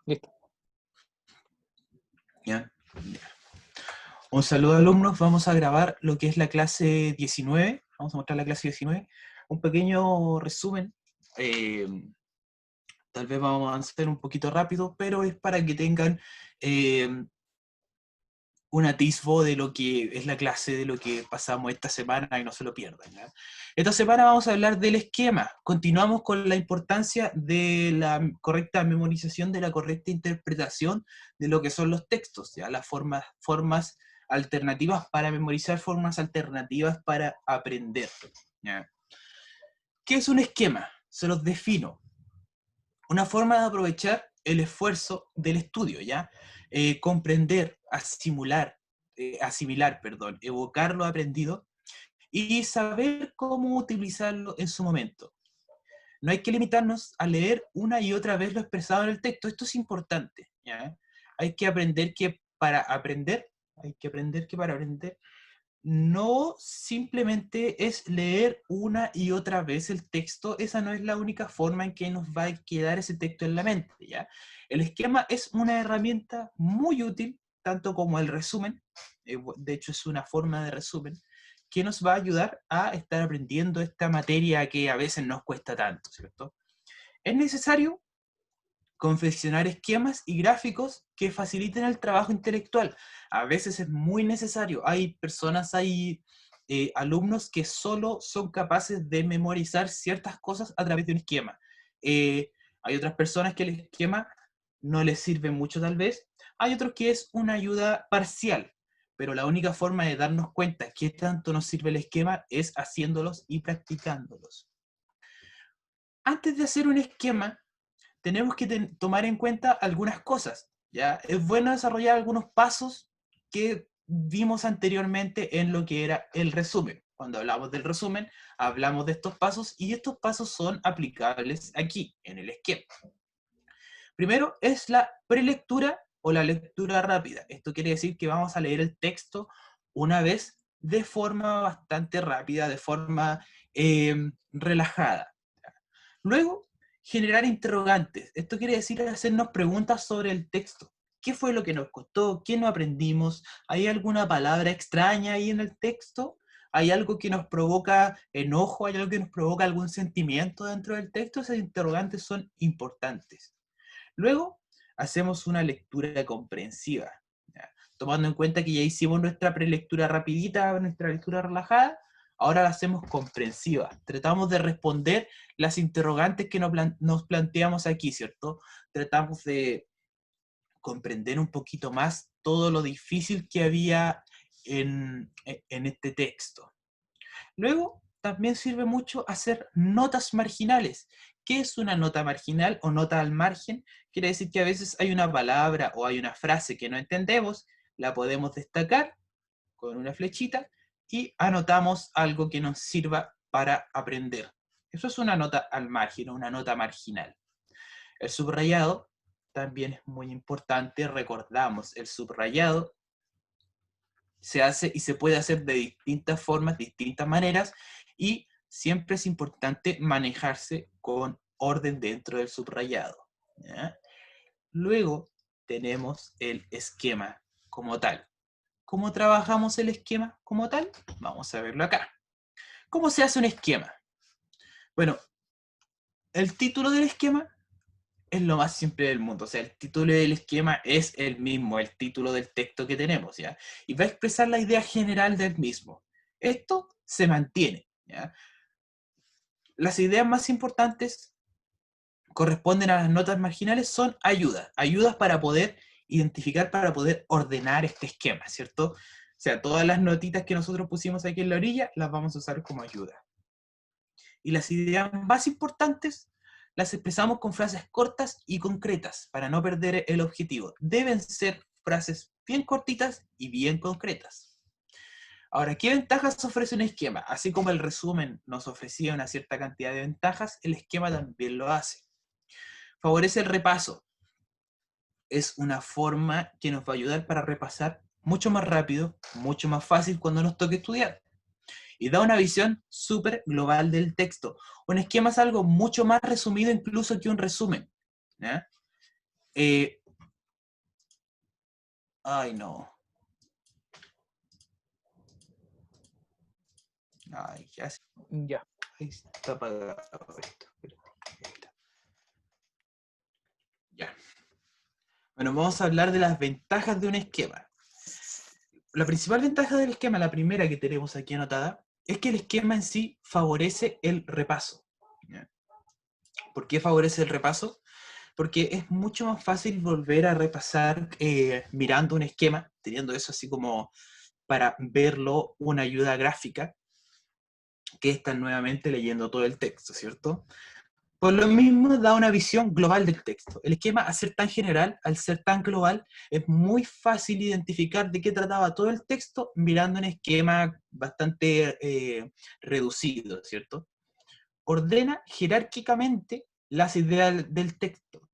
Listo. ¿Ya? Ya. Un saludo alumnos, vamos a grabar lo que es la clase 19, vamos a mostrar la clase 19, un pequeño resumen, eh, tal vez vamos a avanzar un poquito rápido, pero es para que tengan un atisbo de lo que es la clase, de lo que pasamos esta semana y no se lo pierdan, ¿ya? Esta semana vamos a hablar del esquema. Continuamos con la importancia de la correcta memorización, de la correcta interpretación de lo que son los textos, ¿ya? Las formas alternativas para memorizar, formas alternativas para aprender, ¿ya? ¿Qué es un esquema? Se los defino. Una forma de aprovechar el esfuerzo del estudio, ¿ya? Comprender, asimilar, perdón, evocar lo aprendido y saber cómo utilizarlo en su momento. No hay que limitarnos a leer una y otra vez lo expresado en el texto. Esto es importante, ¿ya? Hay que aprender que para aprender, no simplemente es leer una y otra vez el texto, esa no es la única forma en que nos va a quedar ese texto en la mente, ¿ya? El esquema es una herramienta muy útil, tanto como el resumen, de hecho es una forma de resumen, que nos va a ayudar a estar aprendiendo esta materia que a veces nos cuesta tanto, ¿cierto? Es necesario confeccionar esquemas y gráficos que faciliten el trabajo intelectual. A veces es muy necesario. Hay alumnos que solo son capaces de memorizar ciertas cosas a través de un esquema. Hay otras personas que el esquema no les sirve mucho tal vez. Hay otros que es una ayuda parcial, pero la única forma de darnos cuenta qué tanto nos sirve el esquema es haciéndolos y practicándolos. Antes de hacer un esquema, tenemos que tomar en cuenta algunas cosas, ¿ya? Es bueno desarrollar algunos pasos que vimos anteriormente en lo que era el resumen. Cuando hablamos del resumen, hablamos de estos pasos y estos pasos son aplicables aquí, en el esquema. Primero es la prelectura o la lectura rápida. Esto quiere decir que vamos a leer el texto una vez de forma bastante rápida, de forma relajada. Luego, generar interrogantes. Esto quiere decir hacernos preguntas sobre el texto. ¿Qué fue lo que nos costó? ¿Qué no aprendimos? ¿Hay alguna palabra extraña ahí en el texto? ¿Hay algo que nos provoca enojo? ¿Hay algo que nos provoca algún sentimiento dentro del texto? Esos interrogantes son importantes. Luego, hacemos una lectura comprensiva, ¿ya? Tomando en cuenta que ya hicimos nuestra prelectura rapidita, nuestra lectura relajada, ahora la hacemos comprensiva. Tratamos de responder las interrogantes que nos planteamos aquí, ¿cierto? Tratamos de comprender un poquito más todo lo difícil que había en este texto. Luego, también sirve mucho hacer notas marginales. ¿Qué es una nota marginal o nota al margen? Quiere decir que a veces hay una palabra o hay una frase que no entendemos, la podemos destacar con una flechita y anotamos algo que nos sirva para aprender. Eso es una nota al margen o una nota marginal. El subrayado también es muy importante. Recordamos, el subrayado se hace y se puede hacer de distintas formas, distintas maneras, y siempre es importante manejarse con orden dentro del subrayado, ¿ya? Luego tenemos el esquema como tal. ¿Cómo trabajamos el esquema como tal? Vamos a verlo acá. ¿Cómo se hace un esquema? Bueno, el título del esquema es lo más simple del mundo. O sea, el título del esquema es el mismo, el título del texto que tenemos, ¿ya? Y va a expresar la idea general del mismo. Esto se mantiene, ¿ya? Las ideas más importantes corresponden a las notas marginales, son ayudas para poder identificar, para poder ordenar este esquema, ¿cierto? O sea, todas las notitas que nosotros pusimos aquí en la orilla las vamos a usar como ayuda. Y las ideas más importantes las expresamos con frases cortas y concretas para no perder el objetivo. Deben ser frases bien cortitas y bien concretas. Ahora, ¿qué ventajas ofrece un esquema? Así como el resumen nos ofrecía una cierta cantidad de ventajas, el esquema también lo hace. Favorece el repaso. Es una forma que nos va a ayudar para repasar mucho más rápido, mucho más fácil cuando nos toque estudiar. Y da una visión súper global del texto. Un esquema es algo mucho más resumido incluso que un resumen, ¿ya? Ay, no. Ay, ya se... Ya. Ahí está apagado esto. Espérate, ahí está. Ya. Bueno, vamos a hablar de las ventajas de un esquema. La principal ventaja del esquema, la primera que tenemos aquí anotada, es que el esquema en sí favorece el repaso. ¿Ya? ¿Por qué favorece el repaso? Porque es mucho más fácil volver a repasar mirando un esquema, teniendo eso así como para verlo una ayuda gráfica, que estar nuevamente leyendo todo el texto, ¿cierto? Por lo mismo da una visión global del texto. El esquema, al ser tan general, al ser tan global, es muy fácil identificar de qué trataba todo el texto mirando un esquema bastante reducido, ¿cierto? Ordena jerárquicamente las ideas del texto.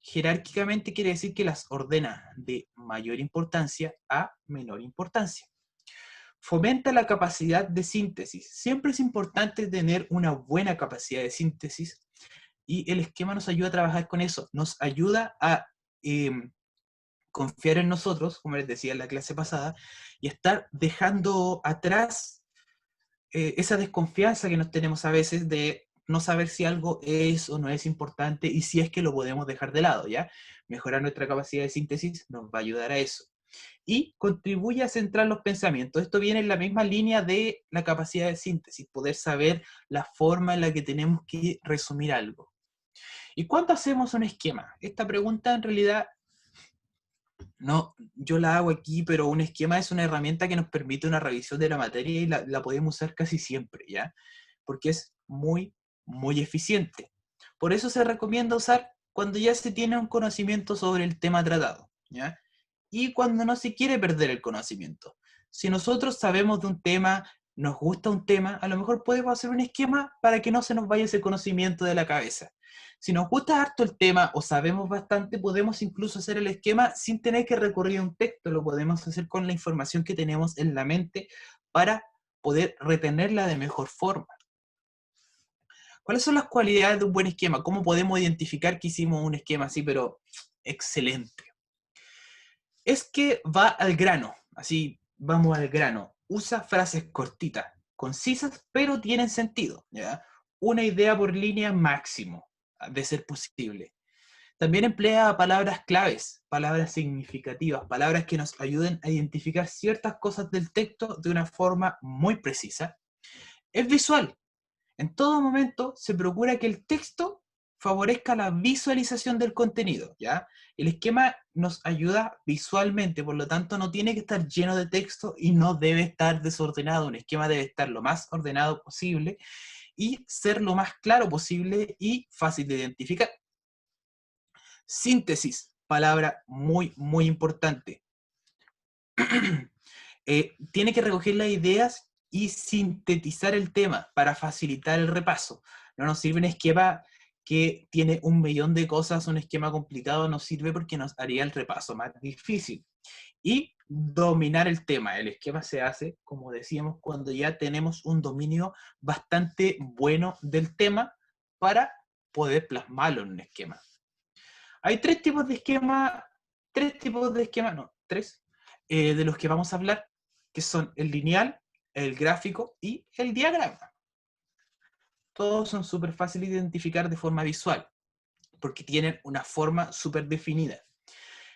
Jerárquicamente quiere decir que las ordena de mayor importancia a menor importancia. Fomenta la capacidad de síntesis. Siempre es importante tener una buena capacidad de síntesis y el esquema nos ayuda a trabajar con eso. Nos ayuda a eh, confiar en nosotros, como les decía en la clase pasada, y estar dejando atrás esa desconfianza que nos tenemos a veces de no saber si algo es o no es importante y si es que lo podemos dejar de lado, ¿ya? Mejorar nuestra capacidad de síntesis nos va a ayudar a eso. Y contribuye a centrar los pensamientos. Esto viene en la misma línea de la capacidad de síntesis, poder saber la forma en la que tenemos que resumir algo. ¿Y cuánto hacemos un esquema? Esta pregunta en realidad no, yo la hago aquí, pero un esquema es una herramienta que nos permite una revisión de la materia y la podemos usar casi siempre, ¿ya? Porque es muy, muy eficiente. Por eso se recomienda usar cuando ya se tiene un conocimiento sobre el tema tratado, ¿ya? Y cuando no se quiere perder el conocimiento. Si nosotros sabemos de un tema, nos gusta un tema, a lo mejor podemos hacer un esquema para que no se nos vaya ese conocimiento de la cabeza. Si nos gusta harto el tema o sabemos bastante, podemos incluso hacer el esquema sin tener que recurrir a un texto, lo podemos hacer con la información que tenemos en la mente para poder retenerla de mejor forma. ¿Cuáles son las cualidades de un buen esquema? ¿Cómo podemos identificar que hicimos un esquema así, pero excelente? Es que va al grano, así vamos al grano. Usa frases cortitas, concisas, pero tienen sentido, ¿ya? Una idea por línea máximo, de ser posible. También emplea palabras claves, palabras significativas, palabras que nos ayuden a identificar ciertas cosas del texto de una forma muy precisa. Es visual. En todo momento se procura que el texto favorezca la visualización del contenido, ¿ya? El esquema nos ayuda visualmente, por lo tanto no tiene que estar lleno de texto y no debe estar desordenado. Un esquema debe estar lo más ordenado posible y ser lo más claro posible y fácil de identificar. Síntesis, palabra muy, muy importante. Tiene que recoger las ideas y sintetizar el tema para facilitar el repaso. No nos sirve un esquema que tiene un millón de cosas, un esquema complicado nos sirve porque nos haría el repaso más difícil. Y dominar el tema. El esquema se hace, como decíamos, cuando ya tenemos un dominio bastante bueno del tema para poder plasmarlo en un esquema. Hay tres, de los que vamos a hablar, que son el lineal, el gráfico y el diagrama. Todos son súper fáciles de identificar de forma visual, porque tienen una forma súper definida.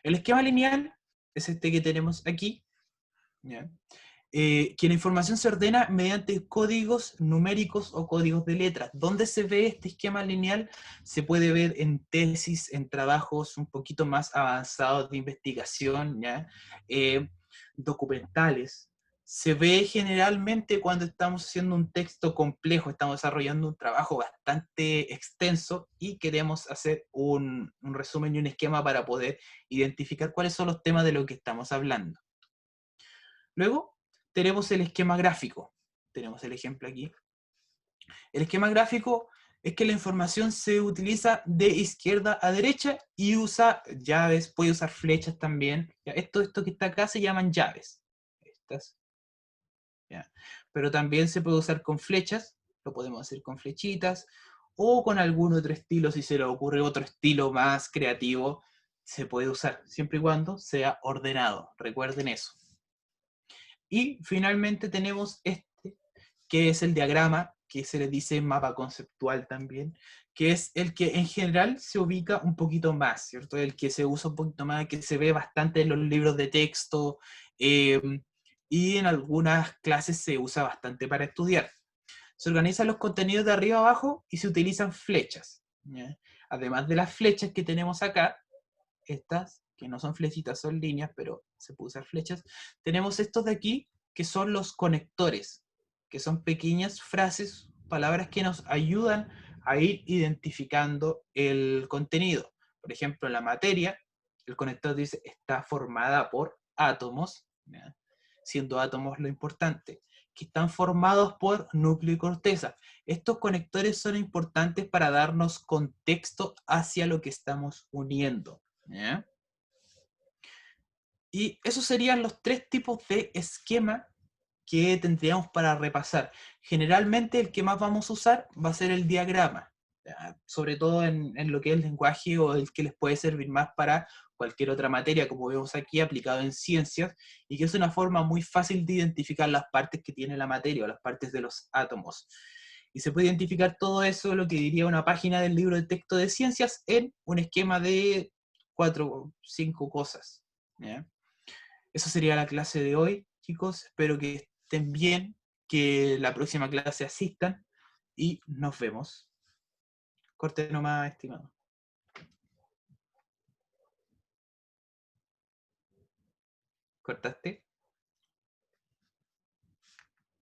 El esquema lineal es este que tenemos aquí, ¿ya? Que la información se ordena mediante códigos numéricos o códigos de letras. ¿Dónde se ve este esquema lineal? Se puede ver en tesis, en trabajos un poquito más avanzados de investigación, ¿ya? Documentales. Se ve generalmente cuando estamos haciendo un texto complejo, estamos desarrollando un trabajo bastante extenso y queremos hacer un resumen y un esquema para poder identificar cuáles son los temas de los que estamos hablando. Luego tenemos el esquema gráfico. Tenemos el ejemplo aquí. El esquema gráfico es que la información se utiliza de izquierda a derecha y usa llaves, puede usar flechas también. Esto que está acá se llaman llaves. Estas. ¿Ya? Pero también se puede usar con flechas, lo podemos hacer con flechitas o con algún otro estilo, si se le ocurre otro estilo más creativo. se puede usar, siempre y cuando sea ordenado. Recuerden eso. Y finalmente tenemos este, que es el diagrama, que se le dice mapa conceptual también, que es el que en general se ubica un poquito más, ¿cierto? El que se usa un poquito más, que se ve bastante en los libros de texto, eh, y en algunas clases se usa bastante para estudiar. Se organizan los contenidos de arriba a abajo y se utilizan flechas, ¿ya? Además de las flechas que tenemos acá, estas, que no son flechitas, son líneas, pero se puede usar flechas, tenemos estos de aquí, que son los conectores, que son pequeñas frases, palabras que nos ayudan a ir identificando el contenido. Por ejemplo, la materia, el conector dice, está formada por átomos, ¿ya? Siendo átomos lo importante, que están formados por núcleo y corteza. Estos conectores son importantes para darnos contexto hacia lo que estamos uniendo, ¿ya? Y esos serían los tres tipos de esquema que tendríamos para repasar. Generalmente el que más vamos a usar va a ser el diagrama, ¿ya? Sobre todo en lo que es el lenguaje o el que les puede servir más para cualquier otra materia, como vemos aquí, aplicado en ciencias, y que es una forma muy fácil de identificar las partes que tiene la materia o las partes de los átomos. Y se puede identificar todo eso, lo que diría una página del libro de texto de ciencias, en un esquema de 4 o 5 cosas, ¿ya? Eso sería la clase de hoy, chicos. Espero que estén bien, que la próxima clase asistan y nos vemos. Corte nomás, estimado. ¿Cortaste?